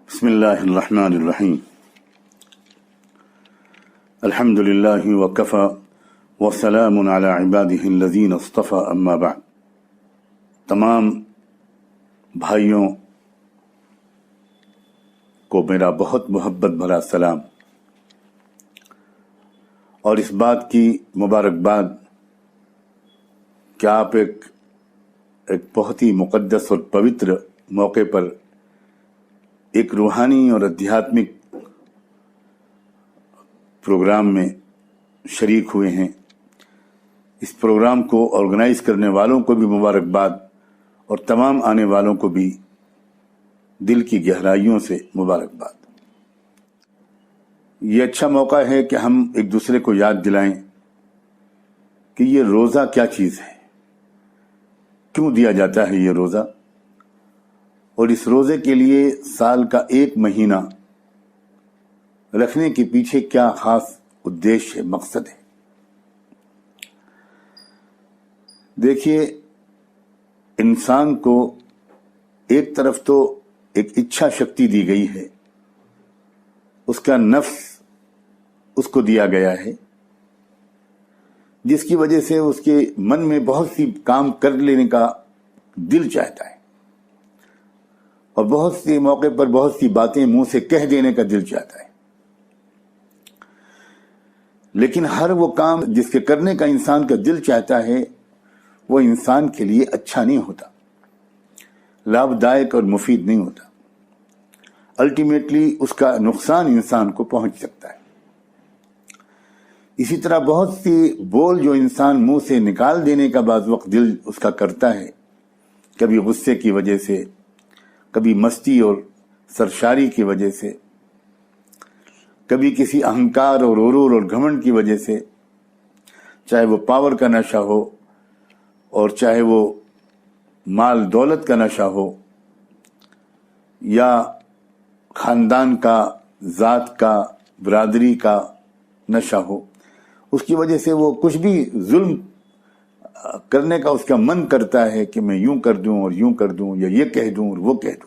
بسم اللہ الرحمن الرحیم الحمد للہ وکفی وسلام علی عبادہ الذین اصطفی اما بعد۔ تمام بھائیوں کو میرا بہت محبت بھرا سلام اور اس بات کی مبارکباد کہ آپ ایک بہت ہی مقدس اور پوتر موقع پر ایک روحانی اور ادھیاتمک پروگرام میں شریک ہوئے ہیں۔ اس پروگرام کو آرگنائز کرنے والوں کو بھی مبارکباد اور تمام آنے والوں کو بھی دل کی گہرائیوں سے مبارکباد۔ یہ اچھا موقع ہے کہ ہم ایک دوسرے کو یاد دلائیں کہ یہ روزہ کیا چیز ہے، کیوں دیا جاتا ہے یہ روزہ، اور اس روزے کے لیے سال کا ایک مہینہ رکھنے کے پیچھے کیا خاص ادیش ہے، مقصد ہے۔ دیکھیے، انسان کو ایک طرف تو ایک اچھا شکتی دی گئی ہے، اس کا نفس اس کو دیا گیا ہے، جس کی وجہ سے اس کے من میں بہت سی کام کر لینے کا دل چاہتا ہے اور بہت سے موقع پر بہت سی باتیں منہ سے کہہ دینے کا دل چاہتا ہے، لیکن ہر وہ کام جس کے کرنے کا انسان کا دل چاہتا ہے وہ انسان کے لیے اچھا نہیں ہوتا، لابھدائک اور مفید نہیں ہوتا، الٹیمیٹلی اس کا نقصان انسان کو پہنچ سکتا ہے۔ اسی طرح بہت سی بول جو انسان منہ سے نکال دینے کا بعض وقت دل اس کا کرتا ہے، کبھی غصے کی وجہ سے، کبھی مستی اور سرشاری کی وجہ سے، کبھی کسی اہنکار اور غرور اور گھمنڈ کی وجہ سے، چاہے وہ پاور کا نشہ ہو اور چاہے وہ مال دولت کا نشہ ہو یا خاندان کا، ذات کا، برادری کا نشہ ہو، اس کی وجہ سے وہ کچھ بھی ظلم کرنے کا اس کا من کرتا ہے کہ میں یوں کر دوں اور یوں کر دوں، یا یہ کہہ دوں اور وہ کہہ دوں۔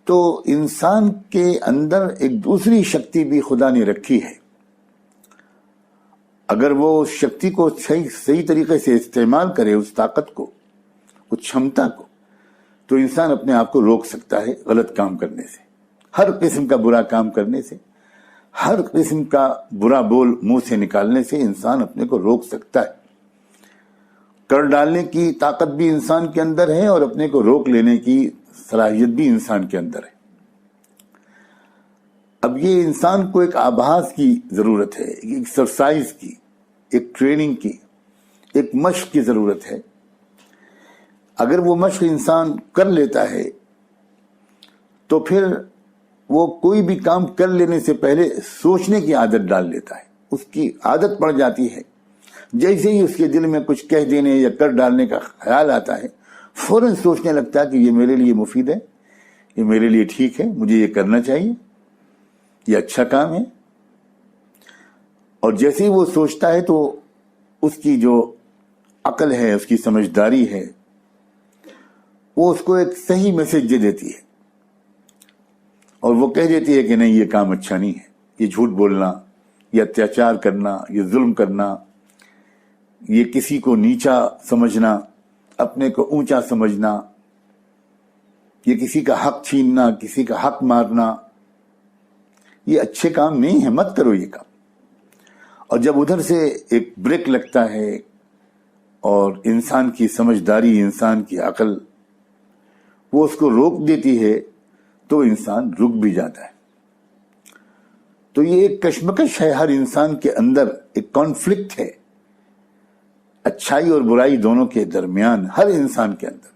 تو انسان کے اندر ایک دوسری شکتی بھی خدا نے رکھی ہے، اگر وہ اس شکتی کو صحیح طریقے سے استعمال کرے، اس طاقت کو، اس چھمتا کو، تو انسان اپنے آپ کو روک سکتا ہے غلط کام کرنے سے، ہر قسم کا برا کام کرنے سے، ہر قسم کا برا بول منہ سے نکالنے سے انسان اپنے کو روک سکتا ہے۔ کر ڈالنے کی طاقت بھی انسان کے اندر ہے اور اپنے کو روک لینے کی صلاحیت بھی انسان کے اندر ہے۔ اب یہ انسان کو ایک آبھاس کی ضرورت ہے، ایک ایکسرسائز کی، ایک ٹریننگ کی، ایک مشق کی ضرورت ہے۔ اگر وہ مشق انسان کر لیتا ہے تو پھر وہ کوئی بھی کام کر لینے سے پہلے سوچنے کی عادت ڈال لیتا ہے، اس کی عادت پڑ جاتی ہے۔ جیسے ہی اس کے دل میں کچھ کہہ دینے یا کر ڈالنے کا خیال آتا ہے، فوراً سوچنے لگتا ہے کہ یہ میرے لیے مفید ہے، یہ میرے لیے ٹھیک ہے، مجھے یہ کرنا چاہیے، یہ اچھا کام ہے۔ اور جیسے ہی وہ سوچتا ہے تو اس کی جو عقل ہے، اس کی سمجھداری ہے، وہ اس کو ایک صحیح میسج دے دیتی ہے اور وہ کہہ دیتی ہے کہ نہیں، یہ کام اچھا نہیں ہے، یہ جھوٹ بولنا، یہ اتیاچار کرنا، یہ ظلم کرنا، یہ کسی کو نیچا سمجھنا، اپنے کو اونچا سمجھنا، یہ کسی کا حق چھیننا، کسی کا حق مارنا، یہ اچھے کام نہیں ہے، مت کرو یہ کام۔ اور جب ادھر سے ایک بریک لگتا ہے اور انسان کی سمجھداری، انسان کی عقل وہ اس کو روک دیتی ہے تو انسان رک بھی جاتا ہے۔ تو یہ ایک کشمکش ہے، ہر انسان کے اندر ایک کانفلکٹ ہے، اچھائی اور برائی دونوں کے درمیان، ہر انسان کے اندر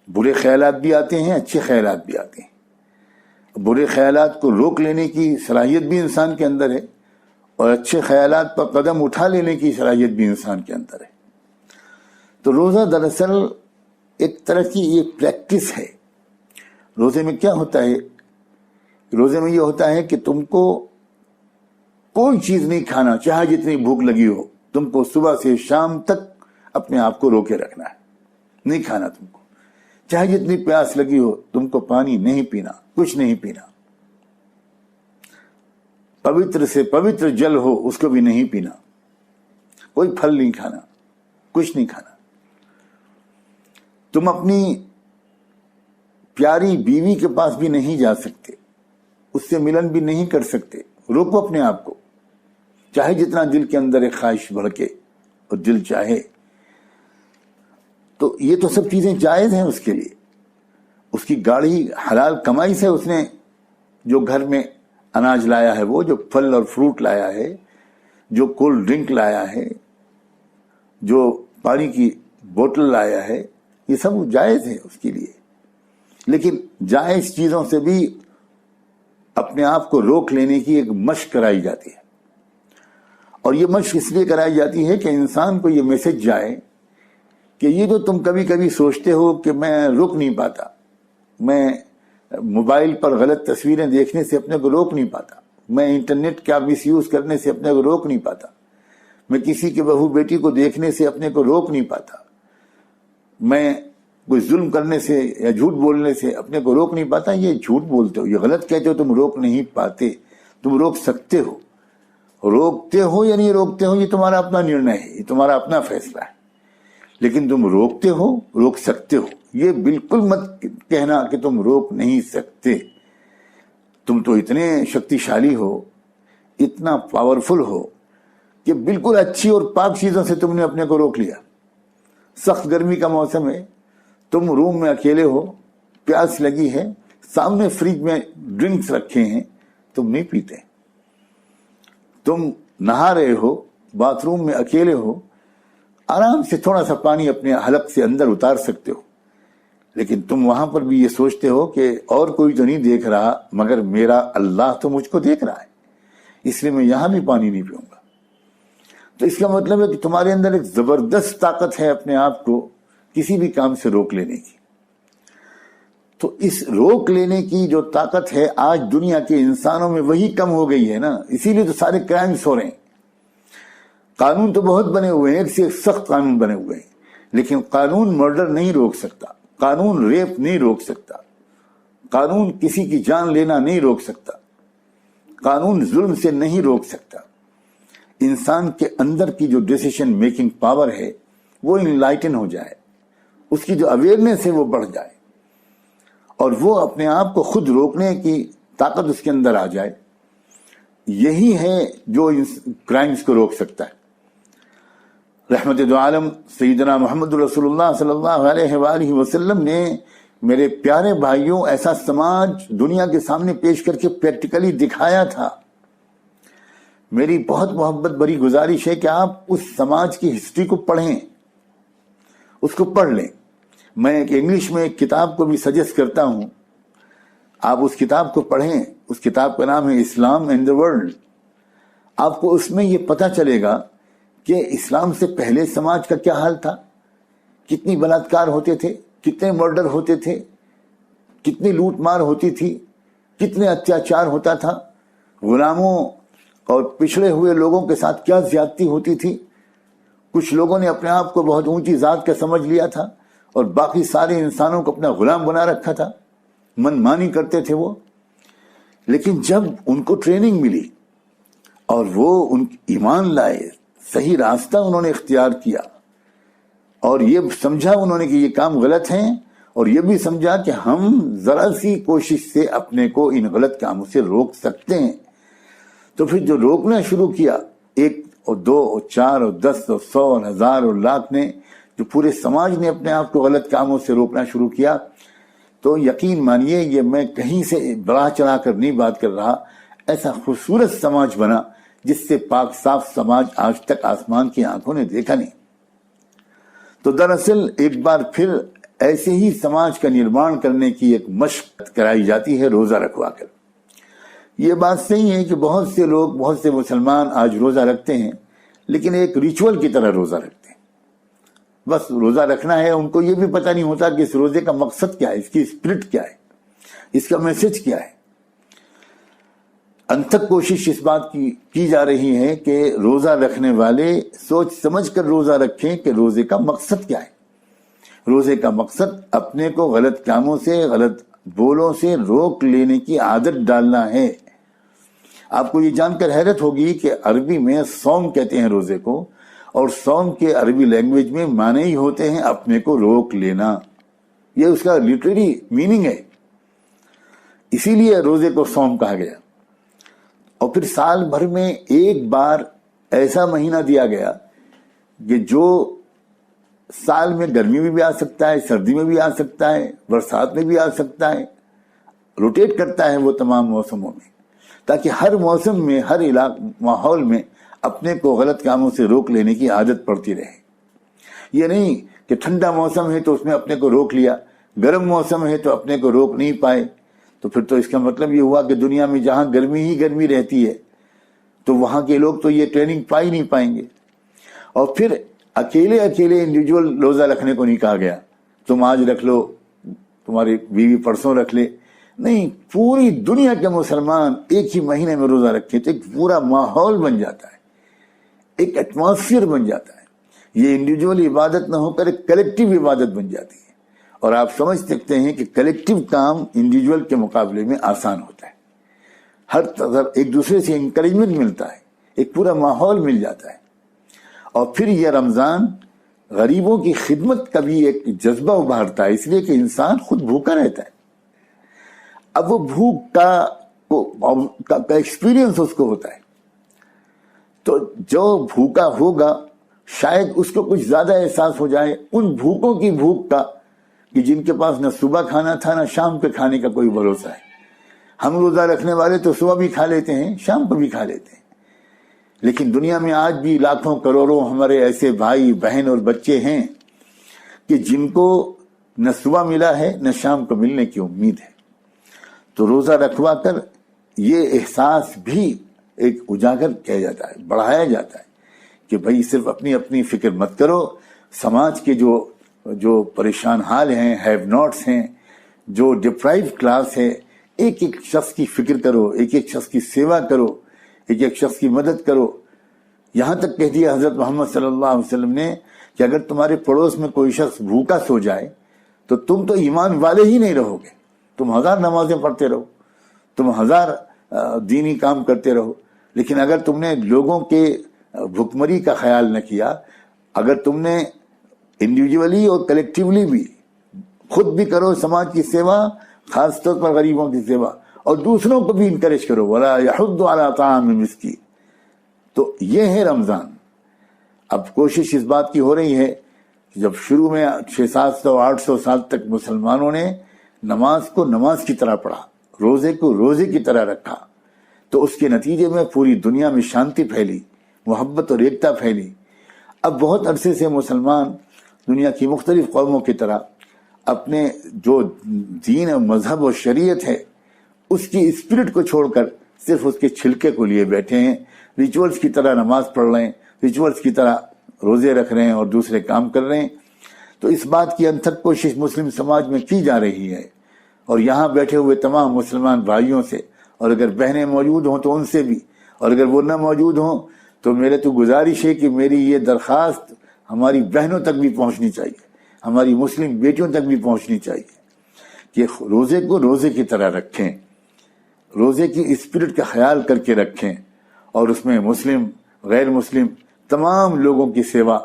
برے خیالات بھی آتے ہیں، اچھے خیالات بھی آتے ہیں۔ برے خیالات کو روک لینے کی صلاحیت بھی انسان کے اندر ہے اور اچھے خیالات پر قدم اٹھا لینے کی صلاحیت بھی انسان کے اندر ہے۔ تو روزہ دراصل ایک طرح کی یہ پریکٹس ہے۔ روزے میں کیا ہوتا ہے؟ روزے میں یہ ہوتا ہے کہ تم کو کوئی چیز نہیں کھانا، چاہے جتنی بھوک لگی ہو، تم کو صبح سے شام تک اپنے آپ کو روکے رکھنا ہے، نہیں کھانا تم کو۔ چاہے جتنی پیاس لگی ہو تم کو پانی نہیں پینا، کچھ نہیں پینا، پوتر سے پوتر جل ہو اس کو بھی نہیں پینا، کوئی پھل نہیں کھانا، کچھ نہیں کھانا۔ تم اپنی پیاری بیوی کے پاس بھی نہیں جا سکتے، اس سے ملن بھی نہیں کر سکتے، روکو اپنے آپ کو، چاہے جتنا دل کے اندر ایک خواہش بڑھکے اور دل چاہے۔ تو یہ تو سب چیزیں جائز ہیں اس کے لیے، اس کی گاڑی حلال کمائی سے اس نے جو گھر میں اناج لایا ہے، وہ جو پھل اور فروٹ لایا ہے، جو کولڈ ڈرنک لایا ہے، جو پانی کی بوتل لایا ہے، یہ سب جائز ہے اس کے لیے۔ لیکن جائز چیزوں سے بھی اپنے آپ کو روک لینے کی ایک مشق کرائی جاتی ہے، اور یہ مشق اس لیے کرائی جاتی ہے کہ انسان کو یہ میسج جائے کہ یہ جو تم کبھی کبھی سوچتے ہو کہ میں رک نہیں پاتا، میں موبائل پر غلط تصویریں دیکھنے سے اپنے کو روک نہیں پاتا، میں انٹرنیٹ کا مس یوز کرنے سے اپنے کو روک نہیں پاتا، میں کسی کے بہو بیٹی کو دیکھنے سے اپنے کو روک نہیں پاتا، میں کوئی ظلم کرنے سے یا جھوٹ بولنے سے اپنے کو روک نہیں پاتا، یہ جھوٹ بولتے ہو، یہ غلط کہتے ہو، تم روک نہیں پاتے، تم روک سکتے ہو۔ روکتے ہو یا نہیں روکتے ہو یہ تمہارا اپنا نرنے ہے، یہ تمہارا اپنا فیصلہ ہے، لیکن تم روکتے ہو، روک سکتے ہو۔ یہ بالکل مت کہنا کہ تم روک نہیں سکتے، تم تو اتنے شکتی شالی ہو، اتنا پاورفل ہو کہ بالکل اچھی اور پاک چیزوں سے تم نے اپنے کو روک لیا۔ سخت گرمی کا موسم ہے، تم روم میں اکیلے ہو، پیاس لگی ہے، سامنے فریج میں ڈرنکس رکھے ہیں، تم نہیں پیتے، تم نہا رہے ہو، باتھ روم میں اکیلے ہو، آرام سے تھوڑا سا پانی اپنے حلق سے اندر اتار سکتے ہو، لیکن تم وہاں پر بھی یہ سوچتے ہو کہ اور کوئی تو نہیں دیکھ رہا مگر میرا اللہ تو مجھ کو دیکھ رہا ہے، اس لیے میں یہاں بھی پانی نہیں پیوں گا۔ تو اس کا مطلب ہے کہ تمہارے اندر ایک زبردست طاقت ہے اپنے آپ کو کسی بھی کام سے روک لینے کی۔ تو اس روک لینے کی جو طاقت ہے آج دنیا کے انسانوں میں وہی کم ہو گئی ہے نا، اسی لیے تو سارے کرائمز ہو رہے ہیں۔ قانون تو بہت بنے ہوئے ہیں، ایک سے ایک سخت قانون بنے ہوئے ہیں، لیکن قانون مرڈر نہیں روک سکتا، قانون ریپ نہیں روک سکتا، قانون کسی کی جان لینا نہیں روک سکتا، قانون ظلم سے نہیں روک سکتا۔ انسان کے اندر کی جو ڈیسیشن میکنگ پاور ہے وہ انلائٹن ہو جائے، اس کی جو اویئرنیس ہے وہ بڑھ جائے، اور وہ اپنے آپ کو خود روکنے کی طاقت اس کے اندر آ جائے، یہی ہے جو کرائمز کو روک سکتا ہے۔ رحمت دو عالم سیدنا محمد رسول اللہ صلی اللہ علیہ وآلہ وسلم نے میرے پیارے بھائیوں ایسا سماج دنیا کے سامنے پیش کر کے پریکٹیکلی دکھایا تھا۔ میری بہت محبت بری گزارش ہے کہ آپ اس سماج کی ہسٹری کو پڑھیں، اس کو پڑھ لیں۔ میں ایک انگلش میں ایک کتاب کو بھی سجیسٹ کرتا ہوں، آپ اس کتاب کو پڑھیں، اس کتاب کا نام ہے اسلام اینڈ دی ورلڈ۔ آپ کو اس میں یہ پتہ چلے گا کہ اسلام سے پہلے سماج کا کیا حال تھا، کتنی بلاತ್ಕಾರ ہوتے تھے، کتنے مرڈر ہوتے تھے، کتنی لوٹ مار ہوتی تھی، کتنے اتیاچار ہوتا تھا، غلاموں اور پچھڑے ہوئے لوگوں کے ساتھ کیا زیادتی ہوتی تھی۔ کچھ لوگوں نے اپنے آپ کو بہت اونچی ذات کا سمجھ لیا تھا اور باقی سارے انسانوں کو اپنا غلام بنا رکھا تھا، من مانی کرتے تھے وہ۔ لیکن جب ان کو ٹریننگ ملی اور وہ ان ایمان لائے، صحیح راستہ انہوں نے اختیار کیا، اور یہ سمجھا انہوں نے کہ یہ کام غلط ہیں، اور یہ بھی سمجھا کہ ہم ذرا سی کوشش سے اپنے کو ان غلط کاموں سے روک سکتے ہیں، تو پھر جو روکنا شروع کیا، 1 اور 2 اور 4 اور 10 اور 100 اور 1000 اور لاکھ نے، جو پورے سماج نے اپنے آپ کو غلط کاموں سے روکنا شروع کیا، تو یقین مانیے یہ میں کہیں سے بڑھا چڑھا کر نہیں بات کر رہا، ایسا خوبصورت سماج بنا جس سے پاک صاف سماج آج تک آسمان کی آنکھوں نے دیکھا نہیں۔ تو دراصل ایک بار پھر ایسے ہی سماج کا نرمان کرنے کی ایک مشق کرائی جاتی ہے روزہ رکھوا کر۔ یہ بات صحیح ہے کہ بہت سے لوگ، بہت سے مسلمان آج روزہ رکھتے ہیں، لیکن ایک ریچول کی طرح روزہ رکھتے ہیں۔ بس روزہ رکھنا ہے، ان کو یہ بھی پتہ نہیں ہوتا کہ اس روزے کا مقصد کیا ہے، اس کی اسپرٹ کیا ہے، اس کا میسج کیا ہے۔ انتھک کوشش اس بات کی جا رہی ہے کہ روزہ رکھنے والے سوچ سمجھ کر روزہ رکھیں کہ روزے کا مقصد کیا ہے۔ روزے کا مقصد اپنے کو غلط کاموں سے، غلط بولوں سے روک لینے کی عادت ڈالنا ہے۔ آپ کو یہ جان کر حیرت ہوگی کہ عربی میں صوم کہتے ہیں روزے کو، اور صوم کے عربی لینگویج میں معنی ہی ہوتے ہیں اپنے کو روک لینا، یہ اس کا لٹریری میننگ ہے، اسی لیے روزے کو صوم کہا گیا۔ اور پھر سال بھر میں ایک بار ایسا مہینہ دیا گیا کہ جو سال میں گرمی میں بھی آ سکتا ہے، سردی میں بھی آ سکتا ہے، برسات میں بھی آ سکتا ہے، روٹیٹ کرتا ہے وہ تمام موسموں میں، تاکہ ہر موسم میں، ہر ماحول میں اپنے کو غلط کاموں سے روک لینے کی عادت پڑتی رہے۔ یہ نہیں کہ ٹھنڈا موسم ہے تو اس میں اپنے کو روک لیا، گرم موسم ہے تو اپنے کو روک نہیں پائے، تو پھر تو اس کا مطلب یہ ہوا کہ دنیا میں جہاں گرمی ہی گرمی رہتی ہے تو وہاں کے لوگ تو یہ ٹریننگ پا ہی نہیں پائیں گے۔ اور پھر اکیلے انڈیویجول روزہ رکھنے کو نہیں کہا گیا، تم آج رکھ لو، تمہاری بیوی پرسوں رکھ لے، نہیں، پوری دنیا کے مسلمان ایک ہی مہینے میں روزہ رکھے تو ایک پورا ماحول بن جاتا ہے، ایک ایٹماسفیئر بن جاتا ہے۔ یہ انڈیویجول عبادت نہ ہو کر ایک کلیکٹیو عبادت بن جاتی ہے، اور آپ سمجھ سکتے ہیں کہ کلیکٹیو کام انڈیویجول کے مقابلے میں آسان ہوتا ہے، ہر طرف ایک دوسرے سے انکریجمنٹ ملتا ہے، ایک پورا ماحول مل جاتا ہے۔ اور پھر یہ رمضان غریبوں کی خدمت کا بھی ایک جذبہ ابھارتا ہے، اس لیے کہ انسان خود بھوکا رہتا ہے، اب وہ بھوک کا ایکسپیرینس اس کو ہوتا ہے، تو جو بھوکا ہوگا شاید اس کو کچھ زیادہ احساس ہو جائے ان بھوکوں کی بھوک کا، کہ جن کے پاس نہ صبح کھانا تھا نہ شام پہ کھانے کا کوئی بھروسہ ہے۔ ہم روزہ رکھنے والے تو صبح بھی کھا لیتے ہیں، شام کو بھی کھا لیتے ہیں، لیکن دنیا میں آج بھی لاکھوں کروڑوں ہمارے ایسے بھائی بہن اور بچے ہیں کہ جن کو نہ صبح ملا ہے نہ شام کو ملنے کی امید ہے۔ تو روزہ رکھوا کر یہ احساس بھی ایک اجاگر کیا جاتا ہے، بڑھایا جاتا ہے کہ بھائی صرف اپنی فکر مت کرو، سماج کے جو پریشان حال ہیں، ہیو ناٹس ہیں، جو ڈپرائیو کلاس ہے، ایک ایک شخص کی فکر کرو، ایک ایک شخص کی سیوا کرو، ایک ایک شخص کی مدد کرو۔ یہاں تک کہہ دیا حضرت محمد صلی اللہ علیہ وسلم نے کہ اگر تمہارے پڑوس میں کوئی شخص بھوکا سو جائے تو تم تو ایمان والے ہی نہیں رہو گے، تم 1000 نمازیں پڑھتے رہو، تم 1000 دینی کام کرتے رہو، لیکن اگر تم نے لوگوں کے بھوکمری کا خیال نہ کیا، اگر تم نے انڈیویجولی اور کلیکٹیولی بھی خود بھی کرو سماج کی سیوا، خاص طور پر غریبوں کی سیوا، اور دوسروں کو بھی انکریج کرو، وَلَا يَحُضُّ عَلَىٰ طَعَامِ الْمِسْكِينِ، تو یہ ہے رمضان۔ اب کوشش اس بات کی ہو رہی ہے کہ جب شروع میں 600-700-800 سال تک مسلمانوں نے نماز کو نماز کی طرح پڑھا، روزے کو روزے کی طرح رکھا، تو اس کے نتیجے میں پوری دنیا میں شانتی پھیلی، محبت اور ایکتا پھیلی۔ اب بہت عرصے سے مسلمان دنیا کی مختلف قوموں کی طرح اپنے جو دین اور مذہب اور شریعت ہے اس کی اسپرٹ کو چھوڑ کر صرف اس کے چھلکے کو لیے بیٹھے ہیں، ریچولز کی طرح نماز پڑھ رہے ہیں، ریچولز کی طرح روزے رکھ رہے ہیں اور دوسرے کام کر رہے ہیں۔ تو اس بات کی انتھک کوشش مسلم سماج میں کی جا رہی ہے، اور یہاں بیٹھے ہوئے تمام مسلمان بھائیوں سے، اور اگر بہنیں موجود ہوں تو ان سے بھی، اور اگر وہ نہ موجود ہوں تو میرے تو گزارش ہے کہ میری یہ درخواست ہماری بہنوں تک بھی پہنچنی چاہیے، ہماری مسلم بیٹیوں تک بھی پہنچنی چاہیے کہ روزے کو روزے کی طرح رکھیں، روزے کی اسپرٹ کا خیال کر کے رکھیں، اور اس میں مسلم غیر مسلم تمام لوگوں کی سیوا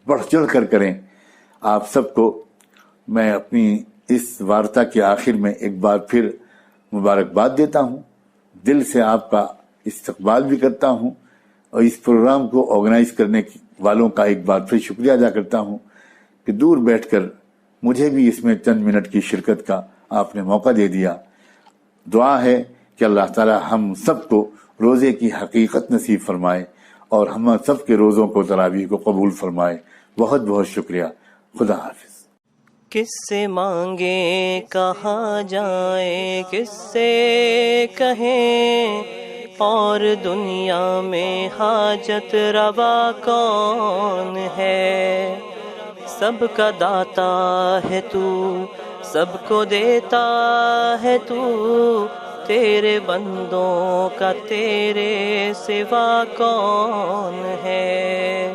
بڑھ چڑھ کر کریں۔ آپ سب کو میں اپنی اس وارتا کے آخر میں ایک بار پھر مبارکباد دیتا ہوں، دل سے آپ کا استقبال بھی کرتا ہوں، اور اس پروگرام کو آرگنائز کرنے والوں کا ایک بار پھر شکریہ ادا کرتا ہوں کہ دور بیٹھ کر مجھے بھی اس میں چند منٹ کی شرکت کا آپ نے موقع دے دیا۔ دعا ہے کہ اللہ تعالی ہم سب کو روزے کی حقیقت نصیب فرمائے اور ہم سب کے روزوں کو تراویح کو قبول فرمائے۔ بہت بہت شکریہ، خدا حافظ۔ کس سے مانگے کہاں جائیں، کس سے کہیں، اور دنیا میں حاجت روا کون ہے؟ سب کا داتا ہے تو، سب کو دیتا ہے تو، تیرے بندوں کا تیرے سوا کون ہے؟